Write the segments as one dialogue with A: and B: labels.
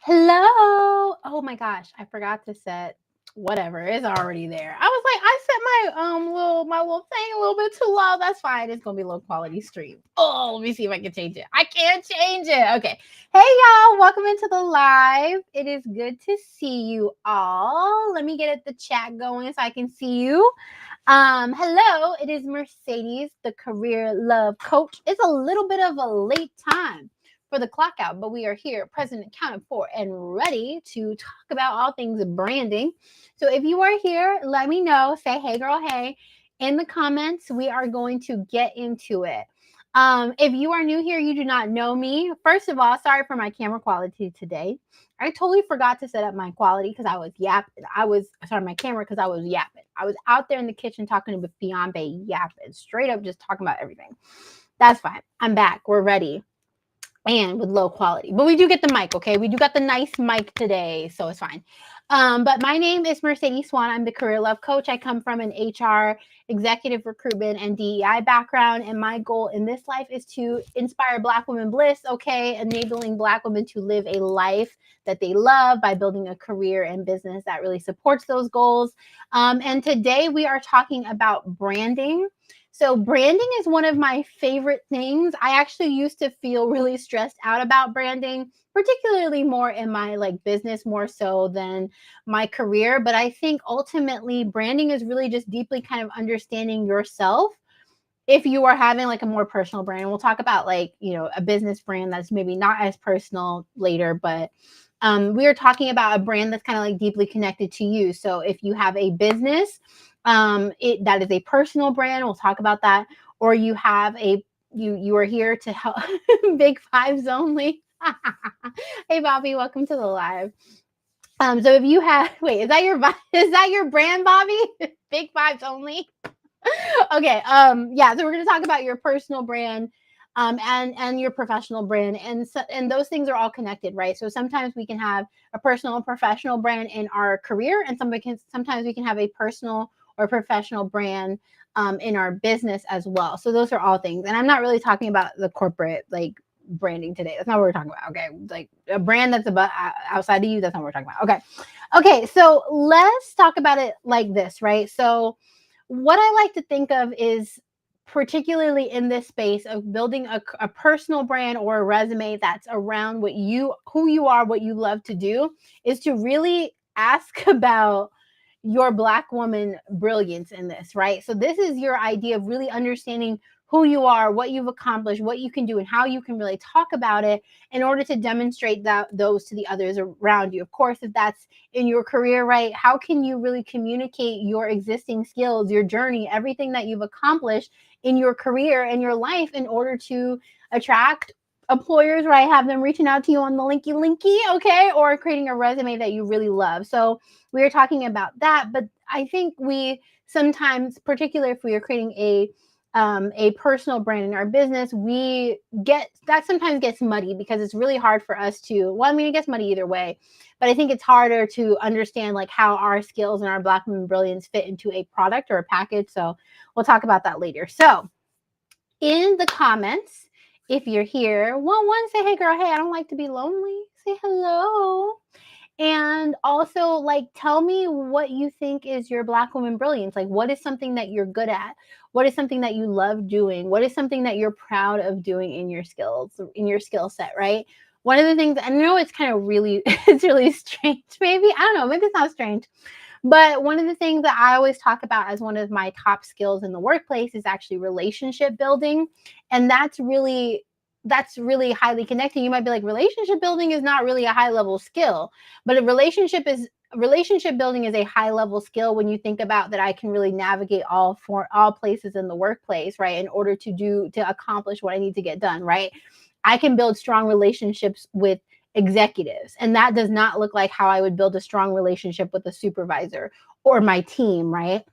A: Hello. Oh my gosh, I forgot to set whatever. It's already there. I was like, I set my little thing a little bit too low. That's fine. It's gonna be a low quality stream. Oh, let me see if I can change it. I can't change it. Okay. Hey y'all, welcome into the live. It is good to see you all. Let me get the chat going so I can see you. Hello, it is Mercedes, the career love coach. It's a little bit of a late time for the clock out, but we are here, present, accounted for, and ready to talk about all things branding. So if you are here, let me know. Say, hey, girl, hey, in the comments. We are going to get into it. If you are new here, you do not know me. First of all, sorry for my camera quality today. I totally forgot to set up my quality because I was yapping. My camera because I was yapping. I was out there in the kitchen talking to Beyonce, yapping, straight up just talking about everything. That's fine. I'm back. We're ready and with low quality. But we do get the mic, okay? We do got the nice mic today, so it's fine. But my name is Mercedes Swan. I'm the career love coach. I come from an HR, executive recruitment, and DEI background. And my goal in this life is to inspire Black women bliss, okay? Enabling Black women to live a life that they love by building a career and business that really supports those goals. And today we are talking about branding. So branding is one of my favorite things. I actually used to feel really stressed out about branding, particularly more in my business more so than my career, but I think ultimately branding is really just deeply kind of understanding yourself if you are having a more personal brand. And we'll talk about a business brand that's maybe not as personal later, but we are talking about a brand that's kind of deeply connected to you. So if you have a business, that is a personal brand. We'll talk about that. Or you have you are here to help big fives only. Hey Bobby, welcome to the live. So if you have is that your is that your brand, Bobby? Big fives only. Okay. Yeah. So we're going to talk about your personal brand, and your professional brand, and those things are all connected, right? So sometimes we can have a personal and professional brand in our career, and sometimes we can have a personal or professional brand in our business as well. So those are all things, and I'm not really talking about the corporate branding today. That's not what we're talking about. Okay, like a brand that's about outside of you. That's not what we're talking about. Okay. So let's talk about it like this, right? So what I like to think of is, particularly in this space of building a personal brand or a resume that's around who you are, what you love to do, is to really ask about your Black woman brilliance in this, right? So this is your idea of really understanding who you are, what you've accomplished, what you can do, and how you can really talk about it in order to demonstrate those to the others around you. Of course, if that's in your career, right? How can you really communicate your existing skills, your journey, everything that you've accomplished in your career and your life in order to attract employers, right? Have them reaching out to you on the linky, okay? Or creating a resume that you really love. So we are talking about that, but I think we sometimes, particularly if we are creating a personal brand in our business, we get that sometimes gets muddy because it's really hard for us to, well, I mean, it gets muddy either way, but I think it's harder to understand how our skills and our Black women brilliance fit into a product or a package. So we'll talk about that later. So in the comments, if you're here, one say, hey girl, hey, I don't like to be lonely. Say hello. And also, tell me what you think is your Black woman brilliance. What is something that you're good at? What is something that you love doing? What is something that you're proud of doing in your skill set, right? One of the things, I know it's kind of really, it's really strange, maybe. I don't know, maybe it's not strange. But one of the things that I always talk about as one of my top skills in the workplace is actually relationship building. And that's really highly connected. You might be like, relationship building is not really a high level skill, but relationship building is a high level skill when you think about that. I can really navigate all places in the workplace, right, in order to accomplish what I need to get done, right? I can build strong relationships with executives, and that does not look like how I would build a strong relationship with a supervisor or my team, right?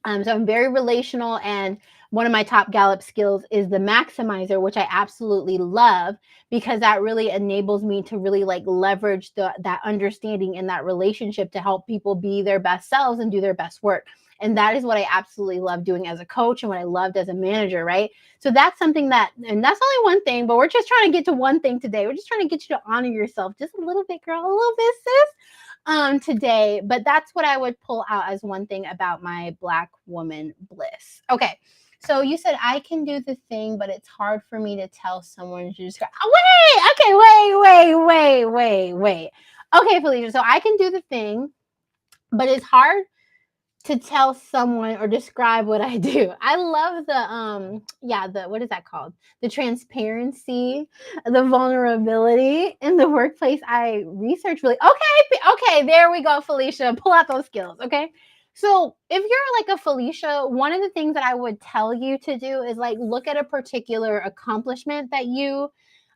A: So I'm very relational, and one of my top Gallup skills is the maximizer, which I absolutely love because that really enables me to really leverage that understanding in that relationship to help people be their best selves and do their best work. And that is what I absolutely love doing as a coach and what I loved as a manager, right? So that's something that, and that's only one thing, but we're just trying to get to one thing today. We're just trying to get you to honor yourself just a little bit, girl, a little bit, sis, today. But that's what I would pull out as one thing about my Black woman bliss. Okay. So you said I can do the thing, but it's hard for me to tell someone to describe. Wait. Okay, Felicia. So I can do the thing, but it's hard to tell someone or describe what I do. I love the what is that called? The transparency, the vulnerability in the workplace. I research really. Okay, there we go, Felicia. Pull out those skills, okay? So if you're like a Felicia, one of the things that I would tell you to do is like look at a particular accomplishment that you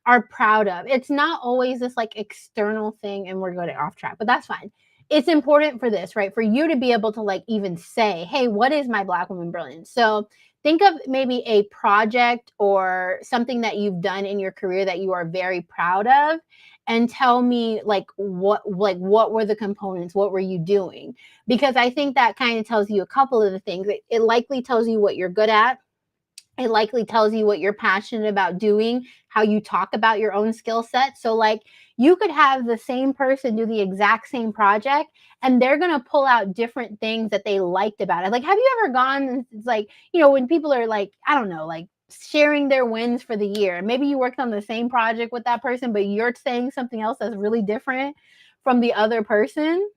A: are proud of. It's not always this like external thing, and we're going off track, but that's fine. It's important for this, right? For you to be able to like even say, hey, what is my Black woman brilliance? So think of maybe a project or something that you've done in your career that you are very proud of, and tell me like what were the components, what were you doing? Because I think that kind of tells you a couple of the things. It likely tells you what you're good at. It likely tells you what you're passionate about doing, how you talk about your own skill set. So like you could have the same person do the exact same project, and they're going to pull out different things that they liked about it. Like, have you ever gone, it's like, when people are like, I don't know, like sharing their wins for the year, maybe you worked on the same project with that person, but you're saying something else that's really different from the other person.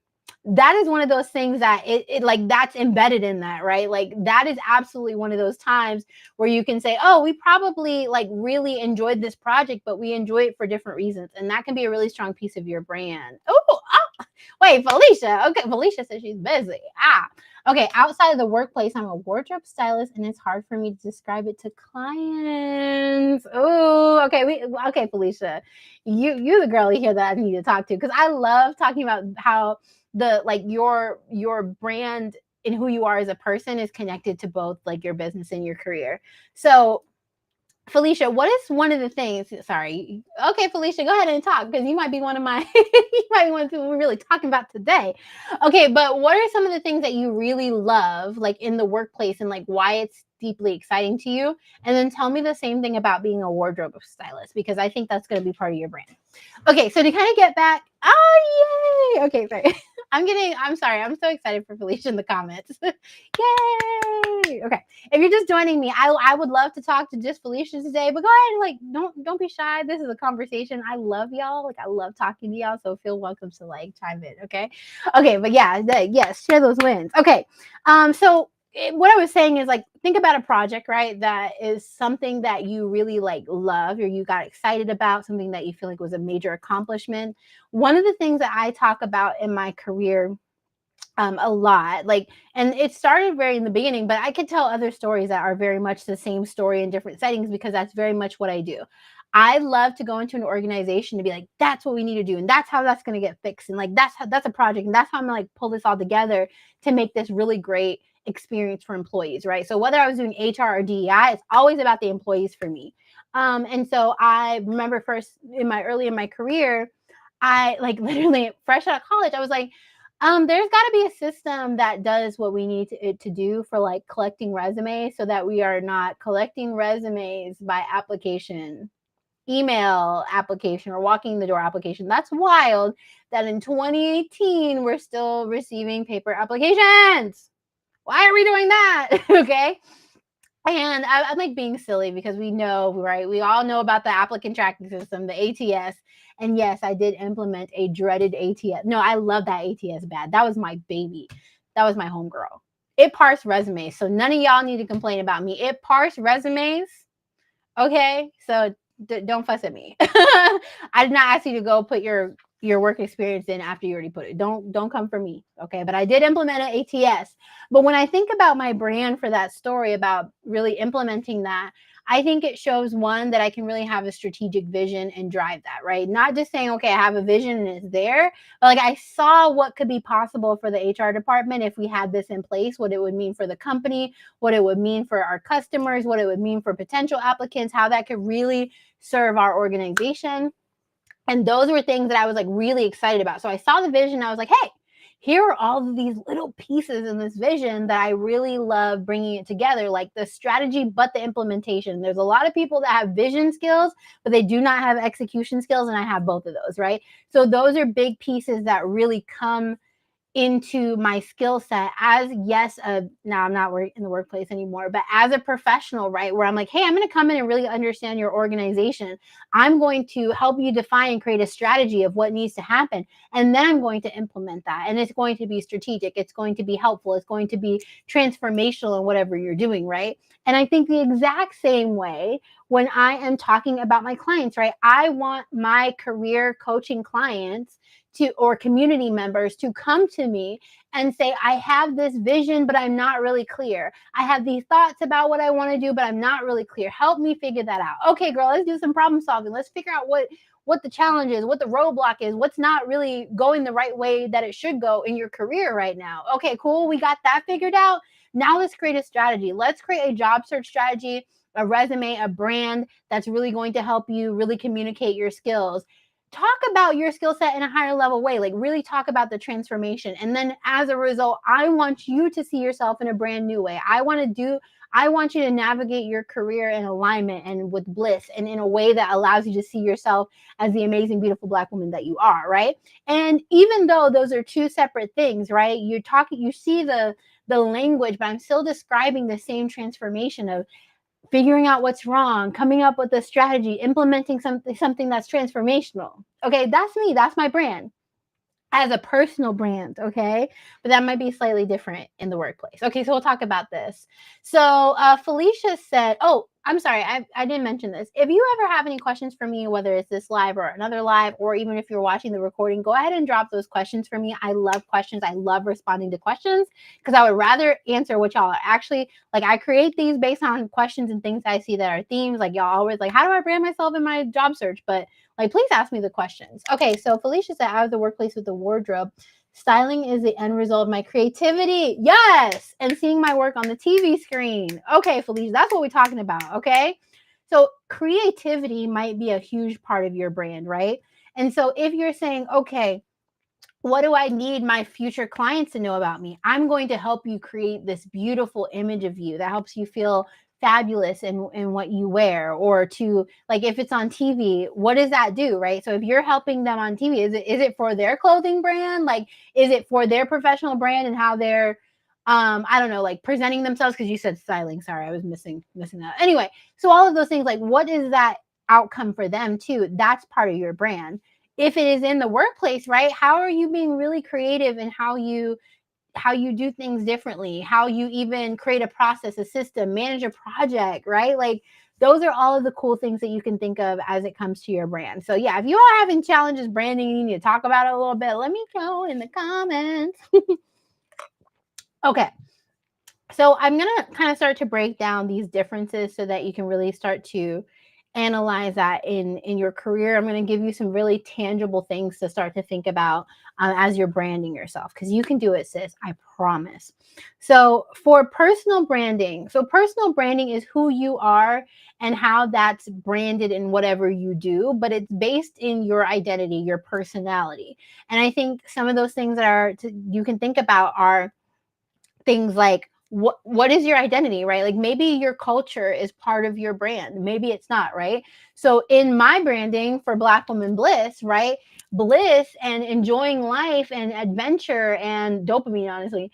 A: That is one of those things that it like that's embedded in that, right? Like that is absolutely one of those times where you can say, oh, we probably like really enjoyed this project, but we enjoy it for different reasons. And that can be a really strong piece of your brand. Oh, wait, Felicia. Okay, Felicia says she's busy. Okay, outside of the workplace, I'm a wardrobe stylist, and it's hard for me to describe it to clients. Oh, okay, Felicia. You're the girl here that I need to talk to, because I love talking about how the like your brand and who you are as a person is connected to both like your business and your career. So Felicia, what is one of the things? Sorry. Okay, Felicia, go ahead and talk, because you might be one of my, you might be one of the we're really talking about today. Okay, but what are some of the things that you really love, like in the workplace, and like why it's deeply exciting to you? And then tell me the same thing about being a wardrobe stylist, because I think that's going to be part of your brand. Okay, so to kind of get back, oh, yay. Okay, sorry. I'm sorry. I'm so excited for Felicia in the comments. Yay. Okay. If you're just joining me, I would love to talk to just Felicia today, but go ahead and like, don't be shy. This is a conversation. I love y'all. Like I love talking to y'all. So feel welcome to like chime in. Okay. Okay. But yeah, yes, share those wins. Okay. So what I was saying is like, think about a project, right? That is something that you really like love, or you got excited about, something that you feel like was a major accomplishment. One of the things that I talk about in my career a lot, like, and it started very in the beginning, but I could tell other stories that are very much the same story in different settings, because that's very much what I do. I love to go into an organization to be like, that's what we need to do, and that's how that's going to get fixed, and like that's a project, and that's how I'm gonna like pull this all together to make this really great experience for employees, right? So whether I was doing HR or DEI, it's always about the employees for me. And so I remember first early in my career, I like literally fresh out of college, I was like, there's got to be a system that does what we need it to do for like collecting resumes, so that we are not collecting resumes by application, email application, or walking the door application. That's wild that in 2018 we're still receiving paper applications. Why are we doing that? Okay. And I'm like being silly, because we know, right? We all know about the applicant tracking system, the ATS. And yes, I did implement a dreaded ATS. No, I love that ATS bad. That was my baby. That was my homegirl. It parsed resumes. So none of y'all need to complain about me. It parsed resumes. Okay. So don't fuss at me. I did not ask you to go put your work experience in after you already put it. Don't come for me. Okay. But I did implement an ATS. But when I think about my brand for that story about really implementing that, I think it shows, one, that I can really have a strategic vision and drive that, right? Not just saying, okay, I have a vision and it's there, but like I saw what could be possible for the HR department if we had this in place, what it would mean for the company, what it would mean for our customers, what it would mean for potential applicants, how that could really serve our organization. And those were things that I was like really excited about. So I saw the vision. I was like, hey, here are all of these little pieces in this vision that I really love bringing it together, like the strategy, but the implementation. There's a lot of people that have vision skills, but they do not have execution skills. And I have both of those, right? So those are big pieces that really come into my skill set as, yes, now I'm not in the workplace anymore, but as a professional, right, where I'm like, hey, I'm going to come in and really understand your organization. I'm going to help you define and create a strategy of what needs to happen, and then I'm going to implement that, and it's going to be strategic, it's going to be helpful, it's going to be transformational in whatever you're doing, right? And I think the exact same way when I am talking about my clients, right? I want my career coaching clients to, or community members, to come to me and say, I have this vision, but I'm not really clear. I have these thoughts about what I want to do, but I'm not really clear. Help me figure that out. Okay, girl, let's do some problem solving. Let's figure out what the challenge is, what the roadblock is, what's not really going the right way that it should go in your career right now. Okay, cool. We got that figured out. Now let's create a strategy. Let's create a job search strategy, a resume, a brand that's really going to help you really communicate your skills. Talk about your skill set in a higher level way, like really talk about the transformation. And then as a result, I want you to see yourself in a brand new way. I want you to navigate your career in alignment and with bliss, and in a way that allows you to see yourself as the amazing, beautiful Black woman that you are, right? And even though those are two separate things, right? You see the language, but I'm still describing the same transformation of figuring out what's wrong, coming up with a strategy, implementing something that's transformational. Okay, that's me. That's my brand as a personal brand, okay? But that might be slightly different in the workplace. Okay, so we'll talk about this. So Felicia said, oh, I'm sorry, I didn't mention this. If you ever have any questions for me, whether it's this live or another live, or even if you're watching the recording, go ahead and drop those questions for me. I love questions. I love responding to questions, because I would rather answer what y'all are actually, like, I create these based on questions and things I see that are themes. Like, y'all always like, how do I brand myself in my job search? But like, please ask me the questions. Okay, so Felicia said, out of the workplace with the wardrobe, styling is the end result of my creativity. Yes, and seeing my work on the TV screen. Okay, Felicia, that's what we're talking about, okay? So creativity might be a huge part of your brand, right? And so if you're saying, okay, what do I need my future clients to know about me? I'm going to help you create this beautiful image of you that helps you feel fabulous in what you wear. Or to, like, if it's on TV, what does that do, right? So if you're helping them on TV, is it for their clothing brand? Like, is it for their professional brand and how they're I don't know, like presenting themselves? Because you said styling. Sorry, I was missing that. Anyway, so all of those things, like, what is that outcome for them too? That's part of your brand. If it is in the workplace, right? How are you being really creative in how you do things differently, how you even create a process, a system, manage a project, right? Like, those are all of the cool things that you can think of as it comes to your brand. So yeah, if you are having challenges branding and you need to talk about it a little bit, let me know in the comments. Okay. So I'm going to kind of start to break down these differences so that you can really start to analyze that in your career. I'm going to give you some really tangible things to start to think about as you're branding yourself, because you can do it, sis. I promise. So for personal branding, is who you are and how that's branded in whatever you do, but it's based in your identity, your personality. And I think some of those things that you can think about are things like, what is your identity, right? Like, maybe your culture is part of your brand, maybe it's not, right? So in my branding for Black Woman Bliss, right, bliss and enjoying life and adventure and dopamine, honestly,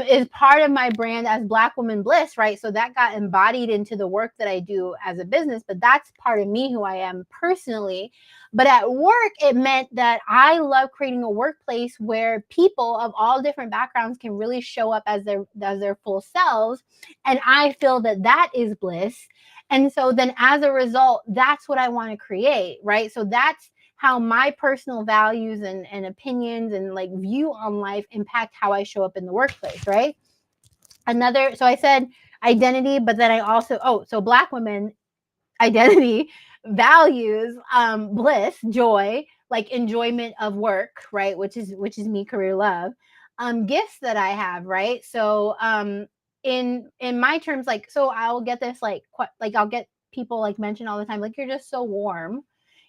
A: is part of my brand as Black Woman Bliss, right? So that got embodied into the work that I do as a business, but that's part of me, who I am personally. But at work, it meant that I love creating a workplace where people of all different backgrounds can really show up as their full selves. And I feel that is bliss. And so then as a result, that's what I want to create, right? So that's how my personal values and opinions and like view on life impact how I show up in the workplace, right? So I said identity, but then I also, so Black women identity, values, bliss, joy, like enjoyment of work, right? Which is me, career love, gifts that I have, right? So in my terms, like, so I'll get this like I'll get people like mention all the time, like, you're just so warm.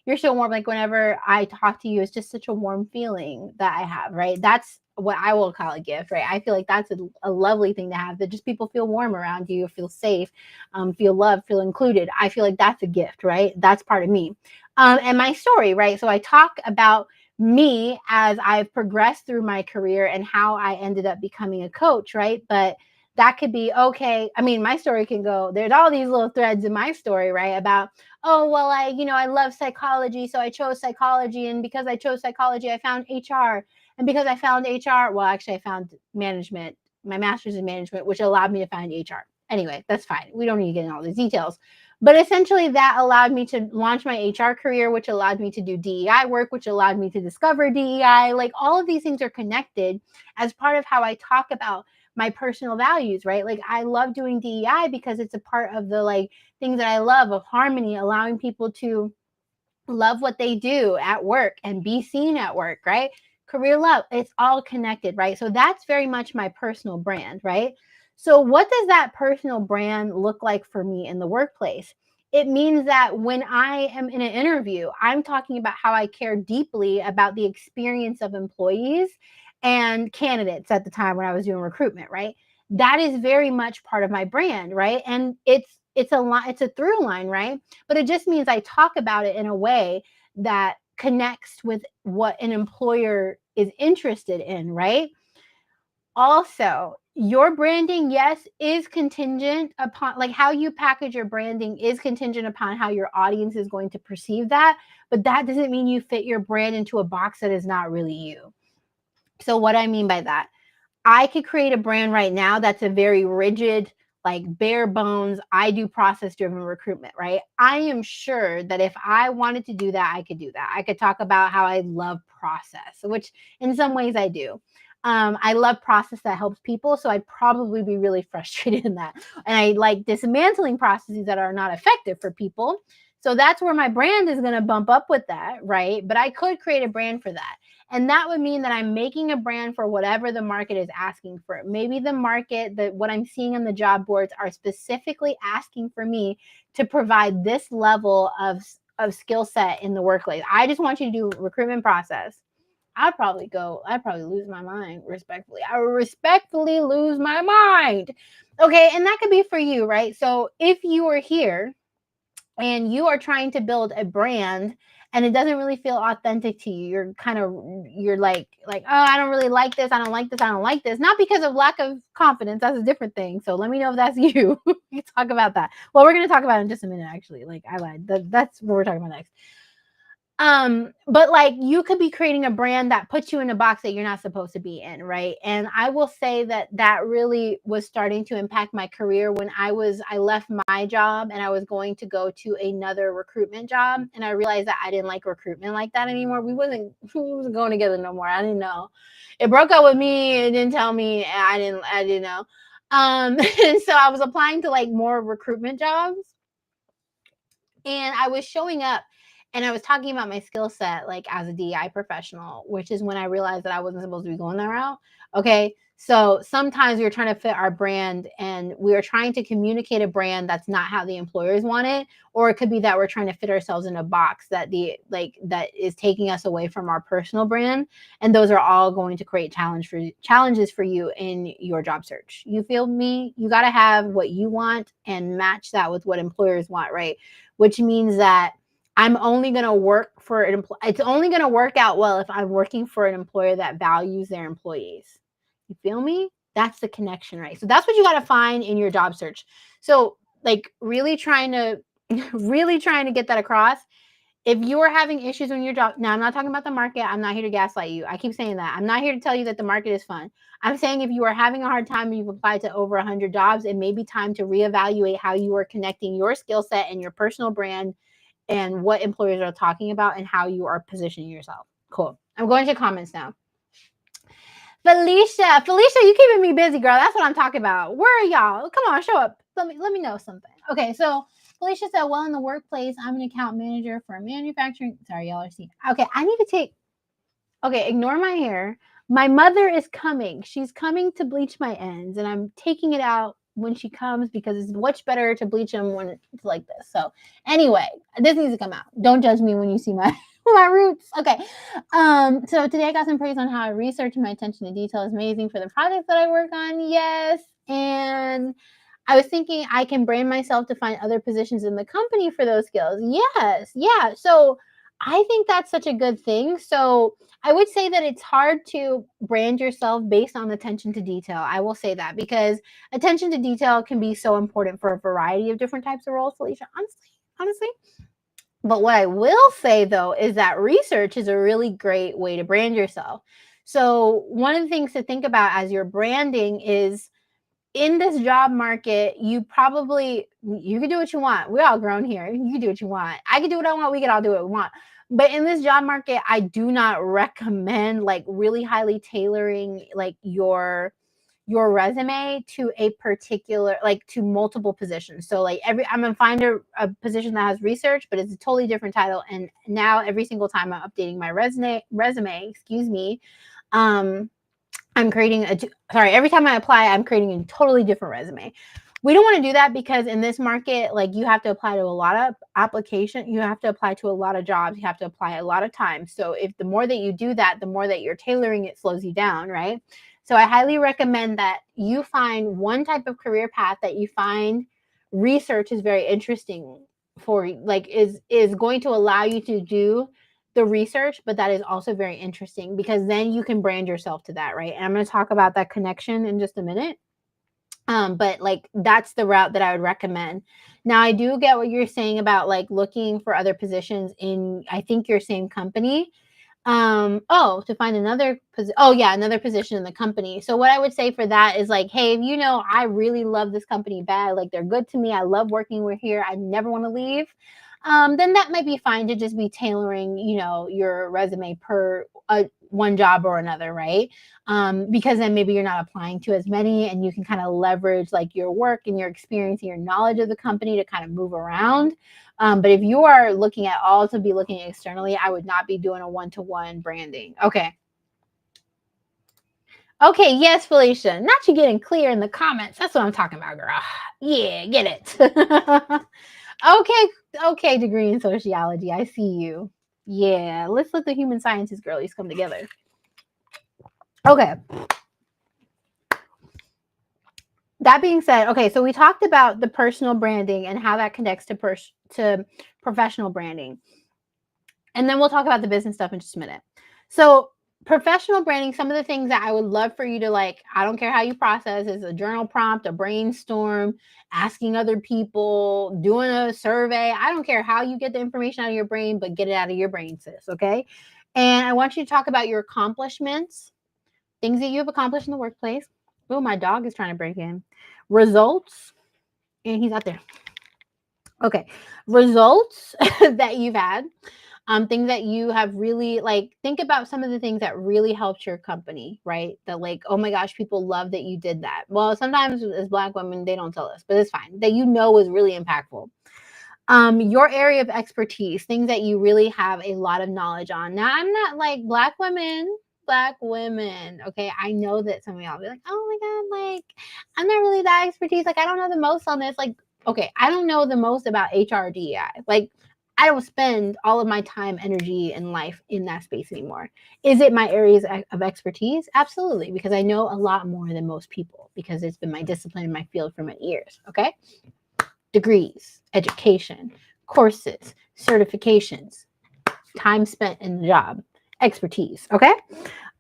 A: You're so warm. Like, whenever I talk to you, it's just such a warm feeling that I have, right? That's what I will call a gift, right? I feel like that's a lovely thing to have, that just people feel warm around you, feel safe, feel loved, feel included. I feel like that's a gift, right? That's part of me. And my story, right? So I talk about me as I've progressed through my career and how I ended up becoming a coach, right? But that could be okay. I mean, my story can go, there's all these little threads in my story, right? About, oh, well, I love psychology. So I chose psychology. And because I chose psychology, I found HR. And because I found HR, well, actually, I found management, my master's in management, which allowed me to find HR. Anyway, that's fine. We don't need to get into all these details. But essentially, that allowed me to launch my HR career, which allowed me to do DEI work, which allowed me to discover DEI. Like all of these things are connected as part of how I talk about my personal values, right? Like I love doing DEI because it's a part of the like things that I love, of harmony, allowing people to love what they do at work and be seen at work, right? Career love, it's all connected, right? So that's very much my personal brand, right? So what does that personal brand look like for me in the workplace? It means that when I am in an interview, I'm talking about how I care deeply about the experience of employees and candidates at the time when I was doing recruitment, right? That is very much part of my brand, right? And it's a through line, right? But it just means I talk about it in a way that connects with what an employer is interested in, right? Also, your branding, yes, is contingent upon like how you package your branding is contingent upon how your audience is going to perceive that. But that doesn't mean you fit your brand into a box that is not really you. So, what I mean by that, I could create a brand right now that's a very rigid, like bare bones, I do process driven recruitment, right? I am sure that if I wanted to do that, I could do that. I could talk about how I love process, which in some ways I do. I love process that helps people. So I'd probably be really frustrated in that. And I like dismantling processes that are not effective for people. So that's where my brand is going to bump up with that, right? But I could create a brand for that. And that would mean that I'm making a brand for whatever the market is asking for. Maybe the market, that what I'm seeing on the job boards are specifically asking for me to provide this level of skill set in the workplace. I just want you to do recruitment process. I'd probably lose my mind respectfully. I would respectfully lose my mind. Okay. And that could be for you, right? So if you are here and you are trying to build a brand and it doesn't really feel authentic to you, you're like, oh, I don't really like this, I don't like this, I don't like this, not because of lack of confidence, that's a different thing. So let me know if that's you. We can talk about that. Well, we're going to talk about it in just a minute, actually. Like I lied, that's what we're talking about next. But like you could be creating a brand that puts you in a box that you're not supposed to be in, right? And I will say that that really was starting to impact my career when I left my job and I was going to go to another recruitment job, and I realized that I didn't like recruitment like that anymore. We wasn't going together no more. I didn't know. It broke up with me, it didn't tell me, I didn't know. And so I was applying to like more recruitment jobs, and I was showing up and I was talking about my skill set like as a DEI professional, which is when I realized that I wasn't supposed to be going that route. Okay. So sometimes we're trying to fit our brand and we are trying to communicate a brand that's not how the employers want it. Or it could be that we're trying to fit ourselves in a box that that is taking us away from our personal brand. And those are all going to create challenges for you in your job search. You feel me? You got to have what you want and match that with what employers want, right? Which means that I'm only going to work for an employee. It's only going to work out well if I'm working for an employer that values their employees. You feel me? That's the connection, right? So that's what you got to find in your job search. So like really trying to get that across. If you are having issues in your job, now I'm not talking about the market. I'm not here to gaslight you. I keep saying that. I'm not here to tell you that the market is fun. I'm saying if you are having a hard time and you've applied to over 100 jobs, it may be time to reevaluate how you are connecting your skill set and your personal brand and what employers are talking about and how you are positioning yourself. Cool. I'm going to comments now. Felicia, you keeping me busy, girl. That's what I'm talking about. Where are y'all? Come on, show up. Let me know something. Okay, so Felicia said, well, in the workplace, I'm an account manager for manufacturing. Sorry, y'all are seeing. Okay, I need to take. Okay, ignore my hair. My mother is coming. She's coming to bleach my ends, and I'm taking it out when she comes because it's much better to bleach them when it's like this. So anyway, this needs to come out. Don't judge me when you see my My roots. Okay. So today I got some praise on how I research and my attention to detail is amazing for the projects that I work on. Yes. And I was thinking I can brand myself to find other positions in the company for those skills. Yes. Yeah. So I think that's such a good thing. So I would say that it's hard to brand yourself based on attention to detail. I will say that because attention to detail can be so important for a variety of different types of roles, Felicia. Honestly. But what I will say though is that research is a really great way to brand yourself. So, one of the things to think about as you're branding is in this job market, you can do what you want. We're all grown here. You can do what you want. I can do what I want. We can all do what we want. But in this job market, I do not recommend like really highly tailoring like your resume to a particular like to multiple positions. So like I'm gonna find a position that has research, but it's a totally different title. And now every single time I'm updating my resume, excuse me, um, I'm creating every time I apply, I'm creating a totally different resume. We don't want to do that because in this market, like you have to apply to a lot of application, you have to apply to a lot of jobs, you have to apply a lot of times. So if the more that you do that, the more that you're tailoring it slows you down, right? So I highly recommend that you find one type of career path that you find research is very interesting for, like is going to allow you to do the research, but that is also very interesting because then you can brand yourself to that, right? And I'm going to talk about that connection in just a minute. But like that's the route that I would recommend. Now I do get what you're saying about like looking for other positions in I think your same company. To find another position in the company. So what I would say for that is like, hey, if you know I really love this company bad, like they're good to me, I love working with here, I never want to leave. Then that might be fine to just be tailoring, your resume per one job or another, right? Because then maybe you're not applying to as many and you can kind of leverage like your work and your experience and your knowledge of the company to kind of move around. But if you are looking at all to be looking externally, I would not be doing a one-to-one branding. Okay. Okay, yes, Felicia. Not you getting clear in the comments. That's what I'm talking about, girl. Yeah, get it. Okay, degree in sociology. I see you. Yeah, let's let the human sciences girlies come together. Okay. That being said, okay, so we talked about the personal branding and how that connects to professional branding. And then we'll talk about the business stuff in just a minute. So, professional branding, some of the things that I would love for you to like, I don't care how you process, is a journal prompt, a brainstorm, asking other people, doing a survey. I don't care how you get the information out of your brain, but get it out of your brain, sis. Okay. And I want you to talk about your accomplishments, things that you have accomplished in the workplace. Oh, my dog is trying to break in. Results, and he's out there. Okay. Results that you've had, things that you have really like think about some of the things that really helped your company, right? That like, oh my gosh, people love that you did that. Well, sometimes as Black women, they don't tell us, but it's fine. That was really impactful. Your area of expertise, things that you really have a lot of knowledge on. Now, I'm not like Black women. Okay. I know that some of y'all be like, oh my God, like, I'm not really that expertise. Like, I don't know the most on this. Like, okay, I don't know the most about HRDI. Like, I don't spend all of my time, energy, and life in that space anymore. Is it my areas of expertise? Absolutely, because I know a lot more than most people because it's been my discipline in my field for many years. Okay. Degrees, education, courses, certifications, time spent in the job, expertise. Okay.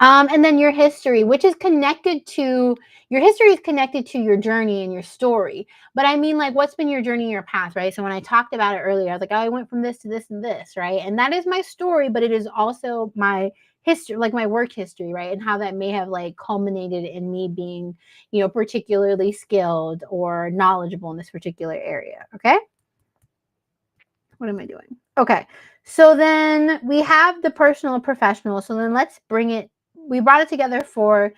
A: And then your history, which is connected to your journey and your story. But I mean, like, what's been your journey in your past, right? So when I talked about it earlier, I was like, oh, I went from this to this and this, right? And that is my story, but it is also my history, like my work history, right? And how that may have like culminated in me being, particularly skilled or knowledgeable in this particular area. Okay. What am I doing? Okay. So then we have the personal and professional. So then we brought it together for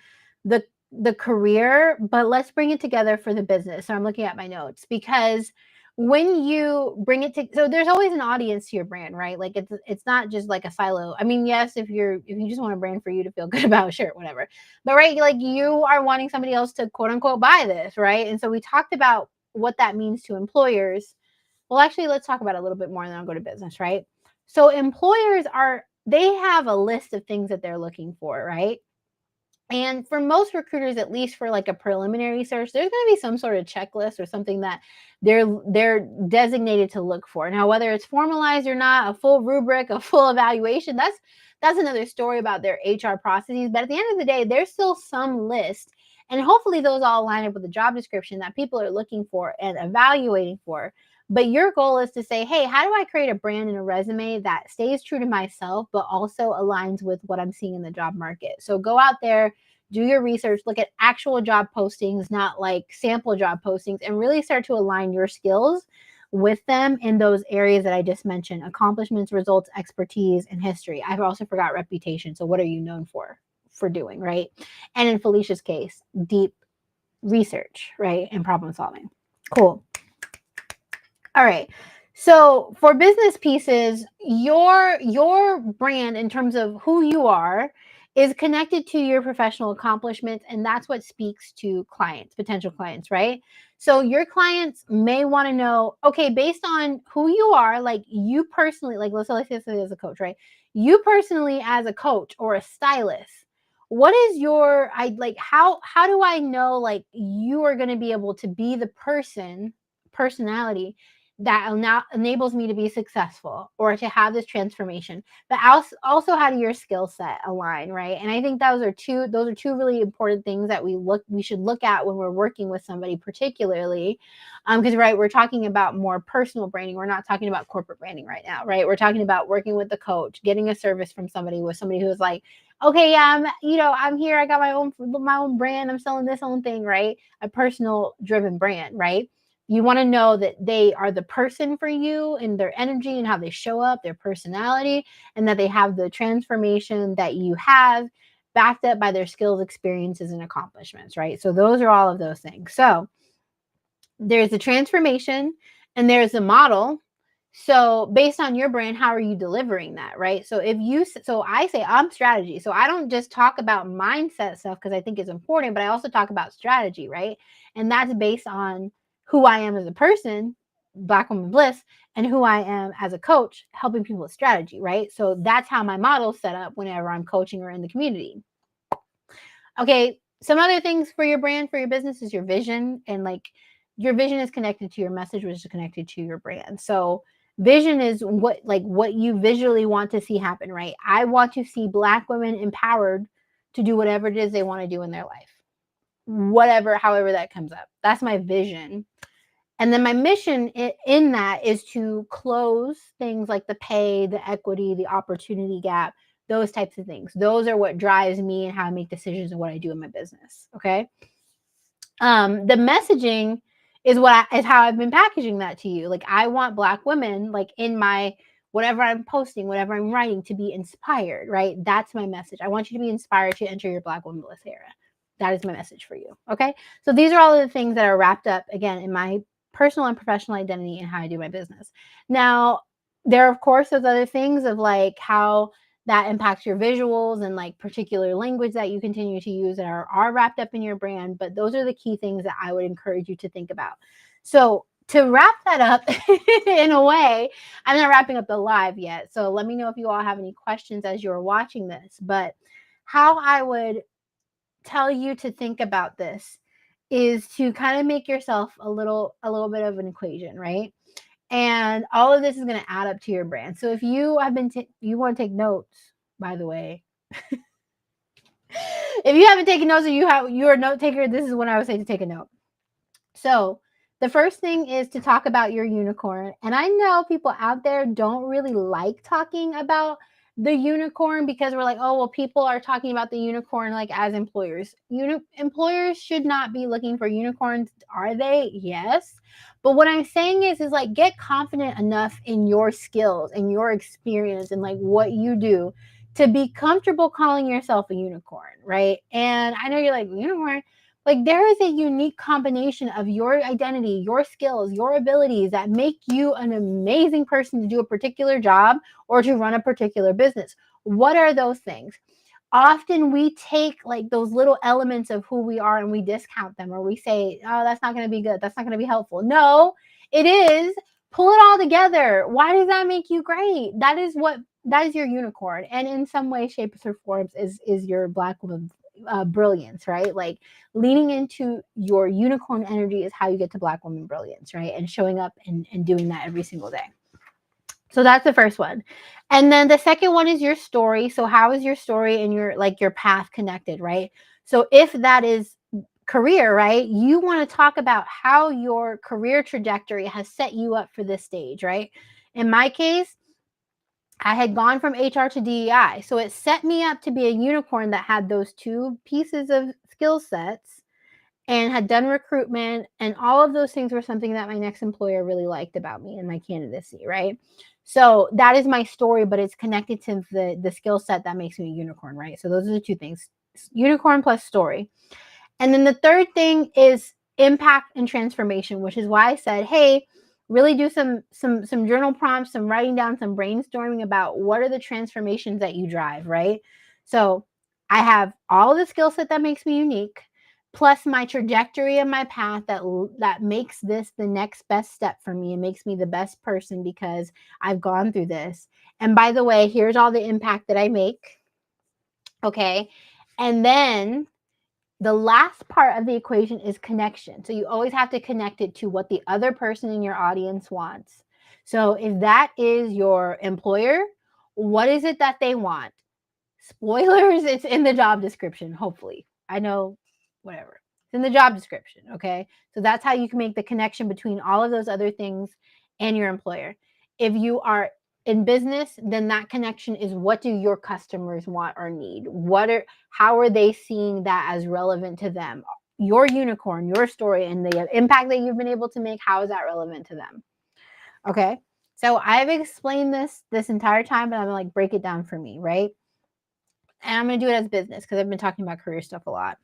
A: the career, but let's bring it together for the business. So I'm looking at my notes because when you bring it to, so there's always an audience to your brand, right? Like it's not just like a silo. I mean, yes, if you just want a brand for you to feel good about, sure, whatever. But right, like you are wanting somebody else to quote unquote buy this, right? And so we talked about what that means to employers. Well, actually, let's talk about it a little bit more and then I'll go to business, right? So employers they have a list of things that they're looking for, right? And for most recruiters, at least for like a preliminary search, there's going to be some sort of checklist or something that they're designated to look for. Now, whether it's formalized or not, a full rubric, a full evaluation, that's another story about their HR processes. But at the end of the day, there's still some list, and hopefully those all line up with the job description that people are looking for and evaluating for. But your goal is to say, hey, how do I create a brand and a resume that stays true to myself, but also aligns with what I'm seeing in the job market? So go out there, do your research, look at actual job postings, not like sample job postings, and really start to align your skills with them in those areas that I just mentioned: accomplishments, results, expertise, and history. I've also forgot reputation. So what are you known for doing, right? And in Felicia's case, deep research, right? And problem solving. Cool. All right. So for business pieces, your brand in terms of who you are is connected to your professional accomplishments, and that's what speaks to clients, potential clients, right? So your clients may want to know, okay, based on who you are, like you personally, like let's say as a coach, right? You personally as a coach or a stylist, what is your I like how do I know like you are going to be able to be the personality that now enables me to be successful or to have this transformation, but also how do your skill set align, right? And I think those are two really important things that we should look at when we're working with somebody, particularly because right, we're talking about more personal branding. We're not talking about corporate branding right now, right? We're talking about working with the coach, getting a service from somebody, with somebody who's like, okay, yeah, I'm here, I got my own brand, I'm selling this own thing, right? A personal driven brand, right? You want to know that they are the person for you and their energy and how they show up, their personality, and that they have the transformation that you have, backed up by their skills, experiences, and accomplishments, right? So those are all of those things. So there's a transformation and there's a model. So based on your brand, how are you delivering that, right? So I say I'm strategy. So I don't just talk about mindset stuff because I think it's important, but I also talk about strategy, right? And that's based on who I am as a person, Black Woman Bliss, and who I am as a coach, helping people with strategy, right? So that's how my model's set up whenever I'm coaching or in the community. Okay, some other things for your brand, for your business, is your vision. And like your vision is connected to your message, which is connected to your brand. So vision is what you visually want to see happen, right? I want to see Black women empowered to do whatever it is they want to do in their life, whatever, however that comes up. That's my vision. And then my mission in that is to close things like the pay, the equity, the opportunity gap, those types of things. Those are what drives me and how I make decisions and what I do in my business. Okay. The messaging is how I've been packaging that to you. Like I want Black women, like in my whatever I'm posting, whatever I'm writing, to be inspired, right? That's my message. I want you to be inspired to enter your Black Woman Bliss era. That is my message for you. Okay. So these are all of the things that are wrapped up again in my personal and professional identity and how I do my business. Now, there are, of course, those other things of like how that impacts your visuals and like particular language that you continue to use that are wrapped up in your brand. But those are the key things that I would encourage you to think about. So to wrap that up in a way, I'm not wrapping up the live yet. So let me know if you all have any questions as you're watching this. But how I would tell you to think about this is to kind of make yourself a little bit of an equation, right? And all of this is going to add up to your brand. So if you have been you want to take notes, by the way, if you haven't taken notes or you're a note taker, this is when I would say to take a note. So the first thing is to talk about your unicorn. And I know people out there don't really like talking about the unicorn because we're like, oh, well, people are talking about the unicorn like as employers. Employers should not be looking for unicorns, are they? Yes. But what I'm saying is like get confident enough in your skills and your experience and like what you do to be comfortable calling yourself a unicorn, right? And I know you're like, unicorn. Like there is a unique combination of your identity, your skills, your abilities that make you an amazing person to do a particular job or to run a particular business. What are those things? Often we take like those little elements of who we are and we discount them, or we say, oh, that's not going to be good. That's not going to be helpful. No, it is. Pull it all together. Why does that make you great? That is your unicorn. And in some way, shapes, or forms is your black woman brilliance, right? Like leaning into your unicorn energy is how you get to black woman brilliance, right? And showing up and doing that every single day. So that's the first one. And then the second one is your story. So how is your story and your path connected, right? So if that is career, right? You want to talk about how your career trajectory has set you up for this stage, right? In my case, I had gone from HR to DEI. So it set me up to be a unicorn that had those two pieces of skill sets and had done recruitment, and all of those things were something that my next employer really liked about me and my candidacy, right? So that is my story, but it's connected to the skill set that makes me a unicorn, right? So those are the two things: unicorn plus story. And then the third thing is impact and transformation, which is why I said, hey, really do some journal prompts, some writing down, some brainstorming about what are the transformations that you drive, right? So I have all the skill set that makes me unique, plus my trajectory and my path that makes this the next best step for me and makes me the best person because I've gone through this. And by the way, here's all the impact that I make. Okay. And then the last part of the equation is connection. So you always have to connect it to what the other person in your audience wants. So if that is your employer, what is it that they want? Spoilers, it's in the job description, hopefully. I know, whatever. It's in the job description, okay? So that's how you can make the connection between all of those other things and your employer. If you are in business, then that connection is what do your customers want or need? How are they seeing that as relevant to them? Your unicorn, your story, and the impact that you've been able to make, how is that relevant to them? Okay? So I've explained this entire time, but I'm gonna break it down for me, right? And I'm going to do it as business because I've been talking about career stuff a lot.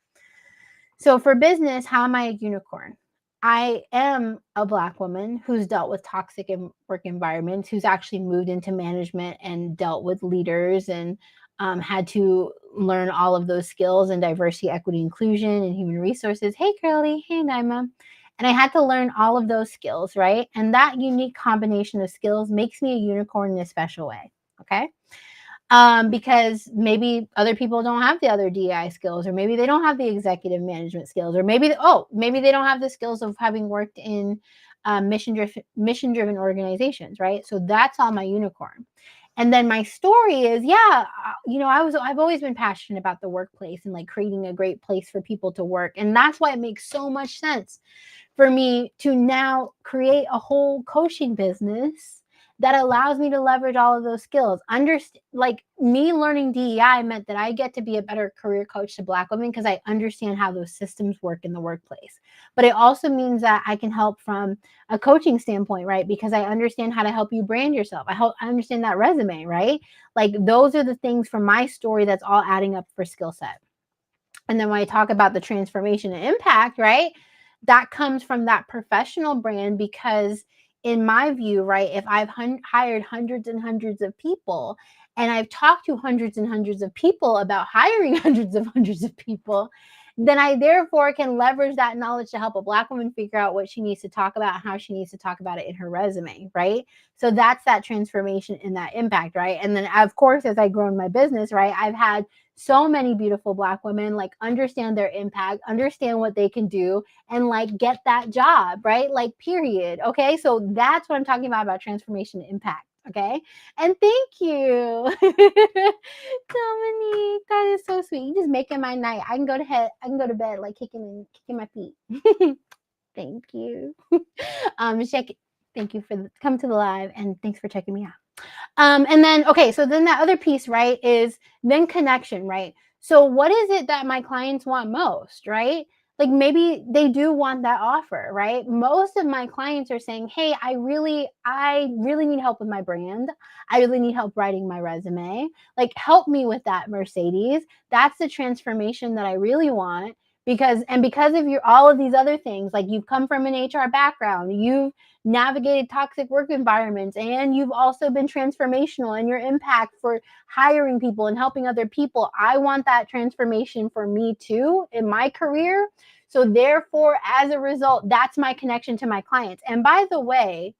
A: So for business, how am I a unicorn? I am a Black woman who's dealt with toxic work environments, who's actually moved into management and dealt with leaders and had to learn all of those skills in diversity, equity, inclusion, and human resources. Hey, Curly. Hey, Naima. And I had to learn all of those skills, right? And that unique combination of skills makes me a unicorn in a special way. Okay. Because maybe other people don't have the other DI skills, or maybe they don't have the executive management skills, or maybe they don't have the skills of having worked in mission driven organizations, right? So that's all my unicorn. And then my story is, I've always been passionate about the workplace and like creating a great place for people to work, and that's why it makes so much sense for me to now create a whole coaching business that allows me to leverage all of those skills. Like me learning DEI meant that I get to be a better career coach to Black women because I understand how those systems work in the workplace. But it also means that I can help from a coaching standpoint, right? Because I understand how to help you brand yourself. I understand that resume, right? Like those are the things from my story that's all adding up for skill set. And then when I talk about the transformation and impact, right? That comes from that professional brand because in my view, right, if I've hired hundreds and hundreds of people and I've talked to hundreds and hundreds of people about hiring hundreds of people, then I therefore can leverage that knowledge to help a Black woman figure out what she needs to talk about and how she needs to talk about it in her resume, right? So that's that transformation and that impact, right? And then, of course, as I grow in my business, right, I've had so many beautiful Black women like understand their impact, understand what they can do, and like get that job, right? Like, period. Okay. So that's what I'm talking about transformation and impact. Okay. And thank you, Dominique. That is so sweet. You just making my night. I can go to bed like kicking my feet. Thank you. Thank you for coming to the live, and thanks for checking me out. And then, okay, so then that other piece, right, is then connection, right? So what is it that my clients want most, right? Like maybe they do want that offer, right? Most of my clients are saying, hey, I really need help with my brand. I really need help writing my resume. Like, help me with that, Mercedes. That's the transformation that I really want. Because of all of these other things, like you've come from an HR background, you've navigated toxic work environments, and you've also been transformational in your impact for hiring people and helping other people. I want that transformation for me too in my career. So therefore, as a result, that's my connection to my clients. And by the way,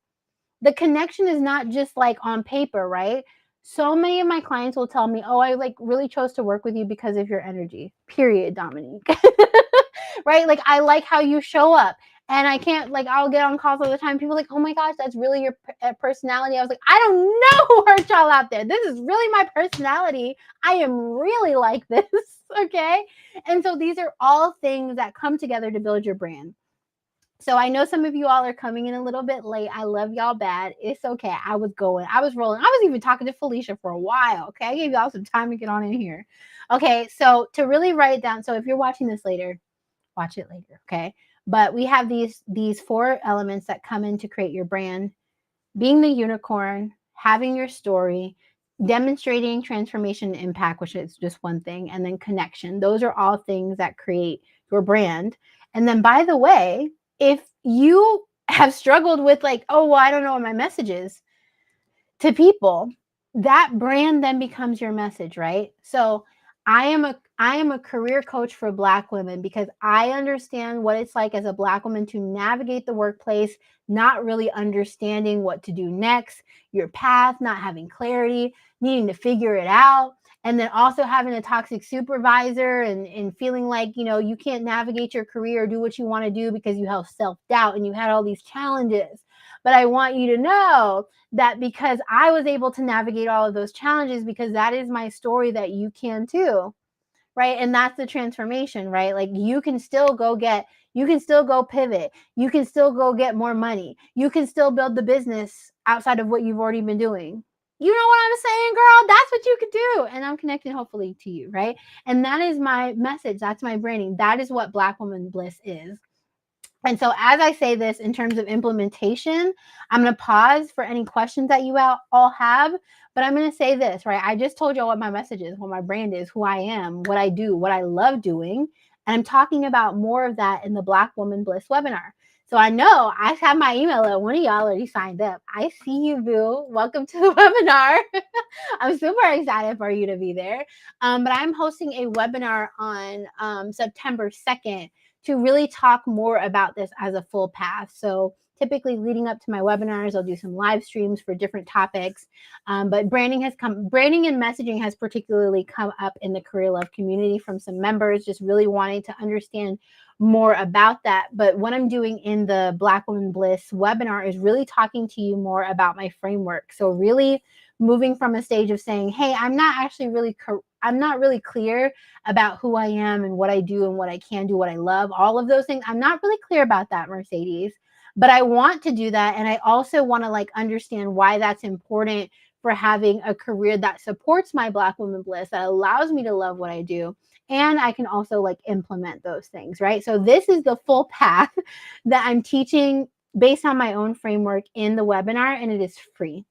A: the connection is not just like on paper, right? So many of my clients will tell me, "Oh, I like really chose to work with you because of your energy." Period, Dominique. Right? Like I like how you show up. And I can't like I'll get on calls all the time. People are like, "Oh my gosh, that's really your personality." I was like, "I don't know who hurt y'all out there. This is really my personality. I am really like this." Okay? And so these are all things that come together to build your brand. So I know some of you all are coming in a little bit late. I love y'all bad. It's okay. I was rolling. I was even talking to Felicia for a while. Okay. I gave y'all some time to get on in here. Okay. So to really write it down. So if you're watching this later, watch it later. Okay. But we have these four elements that come in to create your brand: being the unicorn, having your story, demonstrating transformation and impact, which is just one thing, and then connection. Those are all things that create your brand. And then, by the way, if you have struggled with like, oh, well, I don't know what my message is to people, that brand then becomes your message, right? So I am a career coach for Black women because I understand what it's like as a Black woman to navigate the workplace, not really understanding what to do next, your path, not having clarity, needing to figure it out, and then also having a toxic supervisor and feeling like, you can't navigate your career or do what you want to do because you have self-doubt and you had all these challenges. But I want you to know that because I was able to navigate all of those challenges, because that is my story, that you can too, right? And that's the transformation, right? Like you can still go pivot, you can still go get more money, you can still build the business outside of what you've already been doing. You know what I'm saying, girl? That's what you could do. And I'm connecting hopefully to you, right? And that is my message. That's my branding. That is what Black Woman Bliss is. And so as I say this in terms of implementation, I'm going to pause for any questions that you all have, but I'm going to say this, right? I just told you what my message is, what my brand is, who I am, what I do, what I love doing. And I'm talking about more of that in the Black Woman Bliss webinar. So I know I have my email at one of y'all already signed up. I see you, boo. Welcome to the webinar. I'm super excited for you to be there. But I'm hosting a webinar on September 2nd to really talk more about this as a full path. So typically leading up to my webinars, I'll do some live streams for different topics. But branding and messaging has particularly come up in the Career Love community from some members just really wanting to understand more about that. But what I'm doing in the Black Woman Bliss webinar is really talking to you more about my framework. So really moving from a stage of saying, hey, I'm not really clear about who I am and what I do and what I can do, what I love, all of those things. I'm not really clear about that, Mercedes, but I want to do that. And I also want to like understand why that's important for having a career that supports my Black Woman Bliss, that allows me to love what I do. And I can also like implement those things, right? So this is the full path that I'm teaching based on my own framework in the webinar, and it is free.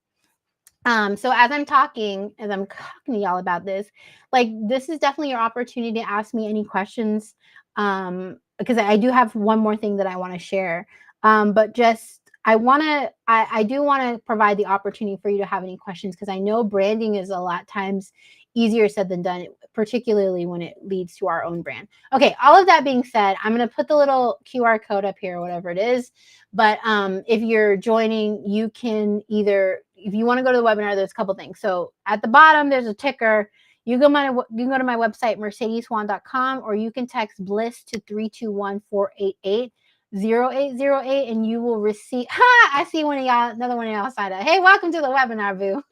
A: So as I'm talking to y'all about this, like this is definitely your opportunity to ask me any questions. Because I do have one more thing that I want to share. But just I do want to provide the opportunity for you to have any questions, because I know branding is a lot times easier said than done, particularly when it leads to our own brand. Okay, all of that being said, I'm going to put the little QR code up here, whatever it is. But if you're joining, you can either, if you want to go to the webinar, there's a couple things. So at the bottom, there's a ticker. You can go to my website, mercedesjuan.com, or you can text BLISS to 321-488-0808, and you will receive. I see another one of y'all signed up. Hey, welcome to the webinar, boo.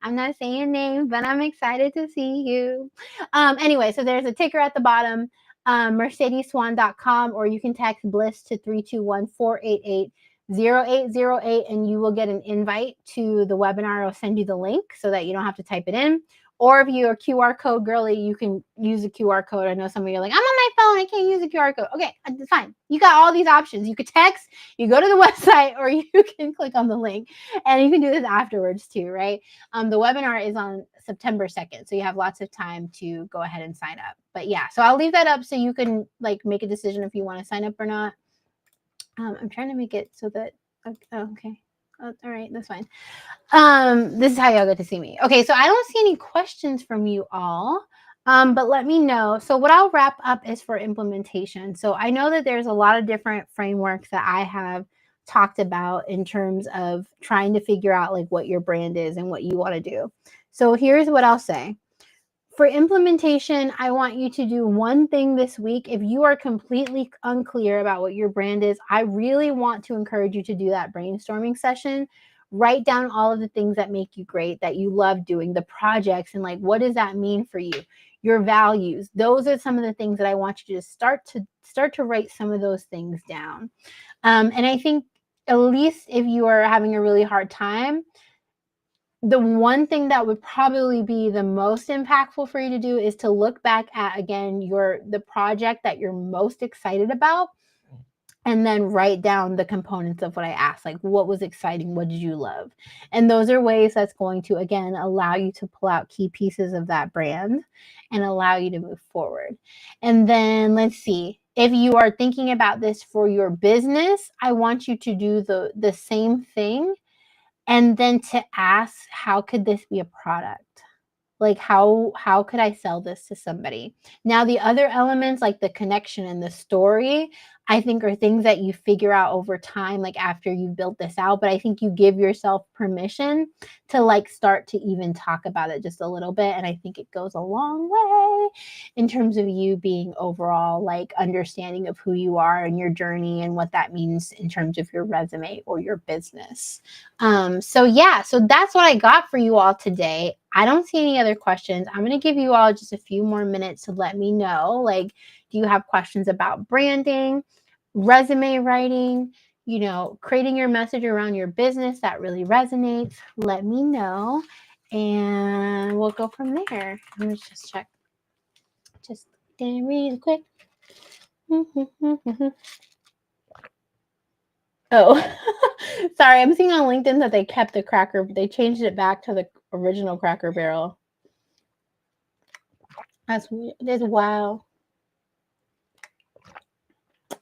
A: I'm not saying names, but I'm excited to see you. Anyway, so there's a ticker at the bottom, mercedesjuan.com, or you can text BLISS to 321-488-0808, and you will get an invite to the webinar. I'll send you the link so that you don't have to type it in. Or if you're a QR code girly, you can use a QR code. I know some of you are like, I'm on my phone, I can't use a QR code. Okay, it's fine. You got all these options. You could text, you go to the website, or you can click on the link, and you can do this afterwards too, right? The webinar is on September 2nd, so you have lots of time to go ahead and sign up. But yeah, so I'll leave that up so you can like make a decision if you want to sign up or not. I'm trying to make it so that, okay. All right, that's fine. This is how y'all get to see me. Okay, so I don't see any questions from you all, but let me know. So what I'll wrap up is for implementation. So I know that there's a lot of different frameworks that I have talked about in terms of trying to figure out like what your brand is and what you want to do. So here's what I'll say. For implementation, I want you to do one thing this week. If you are completely unclear about what your brand is, I really want to encourage you to do that brainstorming session. Write down all of the things that make you great, that you love doing, the projects, and like what does that mean for you? Your values. Those are some of the things that I want you to start to write some of those things down. And I think at least if you are having a really hard time, the one thing that would probably be the most impactful for you to do is to look back at, again, the project that you're most excited about, and then write down the components of what I asked, like what was exciting, what did you love? And those are ways that's going to, again, allow you to pull out key pieces of that brand and allow you to move forward. And then let's see. If you are thinking about this for your business, I want you to do the same thing, and then to ask, how could this be a product? Like how could I sell this to somebody? Now the other elements like the connection and the story, I think are things that you figure out over time, like after you've built this out. But I think you give yourself permission to like start to even talk about it just a little bit. And I think it goes a long way in terms of you being overall like understanding of who you are and your journey and what that means in terms of your resume or your business. So yeah, so that's what I got for you all today. I don't see any other questions. I'm going to give you all just a few more minutes to let me know, like, do you have questions about branding, resume writing, creating your message around your business that really resonates? Let me know and we'll go from there. Let me just check. Just really quick. Oh, sorry. I'm seeing on LinkedIn that they kept they changed it back to the original Cracker Barrel. That's wild.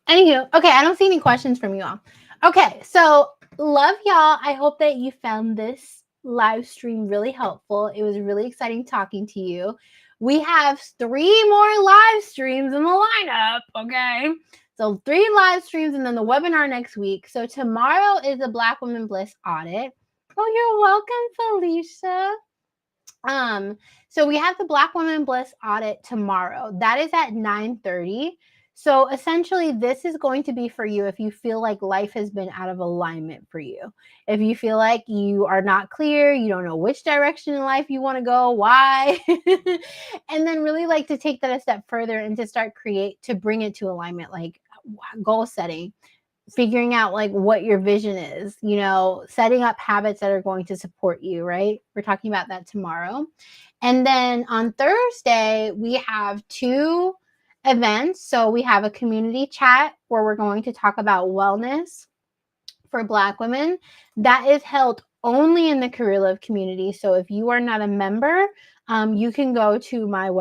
A: Anywho, okay, I don't see any questions from you all. Okay, so love y'all. I hope that you found this live stream really helpful. It was really exciting talking to you. We have 3 more live streams in the lineup, okay? So 3 live streams and then the webinar next week. So tomorrow is the Black Women Bliss audit. Oh, you're welcome, Felicia. So we have the Black Women Bliss audit tomorrow. That is at 9:30. So essentially, this is going to be for you if you feel like life has been out of alignment for you. If you feel like you are not clear, you don't know which direction in life you want to go, why, and then really like to take that a step further and to bring it to alignment, like goal setting, figuring out like what your vision is, setting up habits that are going to support you, right? We're talking about that tomorrow. And then on Thursday, we have 2 events. So we have a community chat where we're going to talk about wellness for Black women. That is held only in the Career Love community. So if you are not a member, you can go to my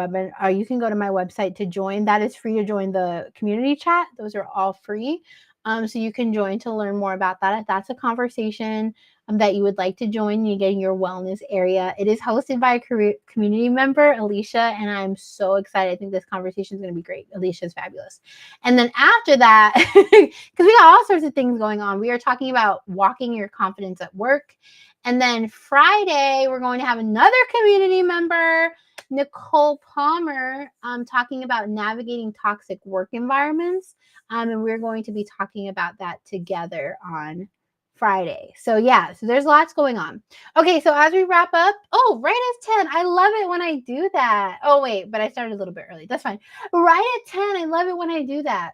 A: you can go to my website to join. That is free to join the community chat. Those are all free. So you can join to learn more about that. If that's a conversation that you would like to join, you get in your wellness area. It is hosted by a community member, Alicia, and I'm so excited. I think this conversation is going to be great. Alicia is fabulous. And then after that, because we got all sorts of things going on, we are talking about walking your confidence at work. And then Friday, we're going to have another community member, Nicole Palmer, talking about navigating toxic work environments. And we're going to be talking about that together on Friday. So yeah, so there's lots going on. Okay, so as we wrap up, right as 10. I love it when I do that. Oh, wait, but I started a little bit early. That's fine. Right at 10. I love it when I do that.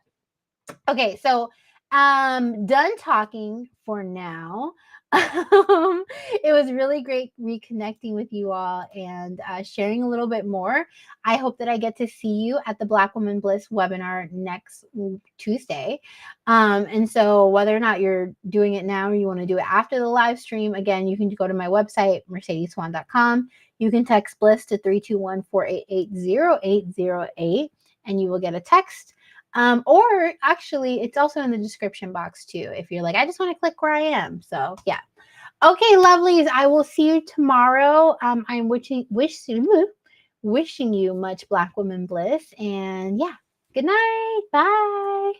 A: Okay, so done talking for now. It was really great reconnecting with you all and sharing a little bit more. I hope that I get to see you at the Black Women Bliss webinar next Tuesday. And so whether or not you're doing it now or you want to do it after the live stream, again, you can go to my website, mercedesswan.com. You can text Bliss to 321-488-0808 and you will get a text. Or actually, it's also in the description box too, if you're like, I just want to click where I am. So yeah. Okay, lovelies. I will see you tomorrow. I'm wishing you much Black Women Bliss. And yeah, good night. Bye.